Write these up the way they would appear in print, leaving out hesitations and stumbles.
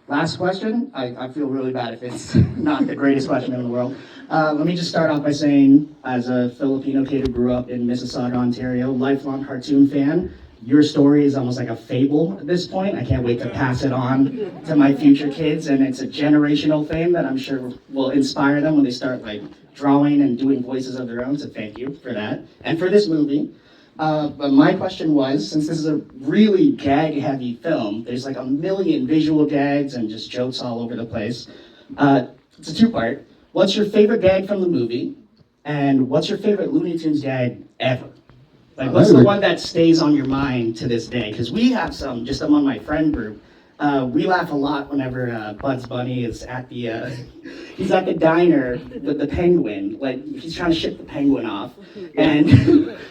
Last question. I feel really bad if it's not the greatest question in the world. Let me just start off by saying, as a Filipino kid who grew up in Mississauga, Ontario, lifelong cartoon fan, your story is almost like a fable at this point. I can't wait to pass it on to my future kids, and it's a generational thing that I'm sure will inspire them when they start like drawing and doing voices of their own, so thank you for that. And for this movie, but my question was, since this is a really gag-heavy film, there's like a million visual gags and just jokes all over the place. It's a two-part. What's your favorite gag from the movie? And what's your favorite Looney Tunes gag ever? Like, what's the one that stays on your mind to this day? Because we have some, just among my friend group. We laugh a lot whenever Bugs Bunny is at the, he's at the diner with the penguin. Like, he's trying to ship the penguin off. And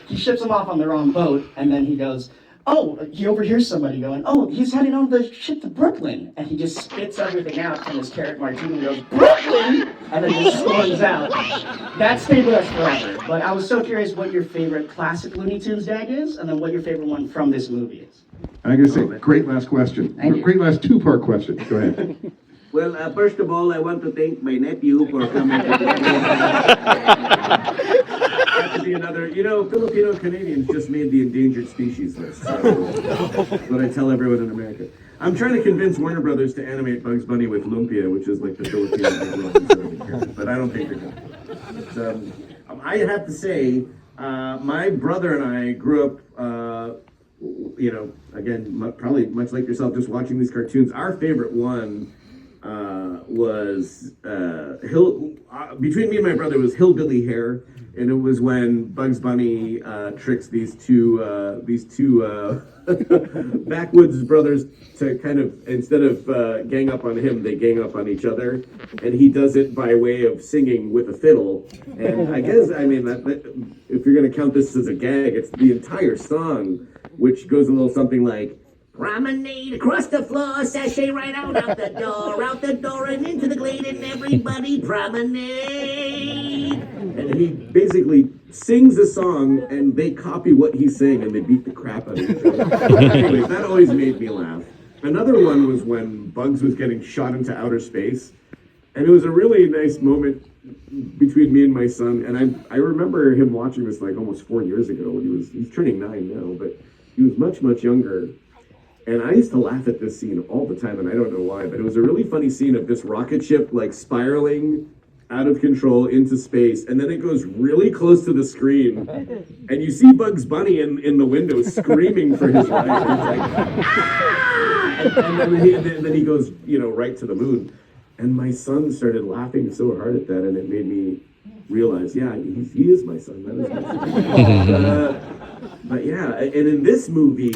he ships him off on the wrong boat. And then he goes, oh, he overhears somebody going, oh, he's heading on the ship to Brooklyn. And he just spits everything out from his carrot martini and goes, Brooklyn! And then just storms out. That stayed with us forever. But I was so curious what your favorite classic Looney Tunes gag is, and then what your favorite one from this movie is. I gotta say, great last question. Great last two-part question. Go ahead. Well, first of all, I want to thank my nephew for coming to have to be another, you know, Filipino-Canadians just made the endangered species list. So that's what I tell everyone in America. I'm trying to convince Warner Brothers to animate Bugs Bunny with Lumpia, which is like the Filipino equivalent, but I don't think they're going to. I have to say, my brother and I grew up, you know, again, probably much like yourself, just watching these cartoons. Our favorite one was between me and my brother was Hillbilly Hair, and it was when Bugs Bunny tricks these two backwoods brothers to kind of, instead of gang up on him, they gang up on each other, and he does it by way of singing with a fiddle. And I guess, I mean, if you're going to count this as a gag, it's the entire song, which goes a little something like, promenade across the floor, sashay right out the door, and into the glade, and everybody promenade. And he basically sings a song, and they copy what he's saying, and they beat the crap out of each other. Anyways, that always made me laugh. Another one was when Bugs was getting shot into outer space, and it was a really nice moment between me and my son. And I remember him watching this like almost 4 years ago. He's turning 9 now, but he was much younger. And I used to laugh at this scene all the time, and I don't know why, but it was a really funny scene of this rocket ship like spiraling out of control into space, and then it goes really close to the screen, and you see Bugs Bunny in the window screaming for his life. And he's like, ah! and then he goes, you know, right to the moon. And my son started laughing so hard at that, and it made me realize, yeah, he is my son. That is my son. But yeah, and in this movie.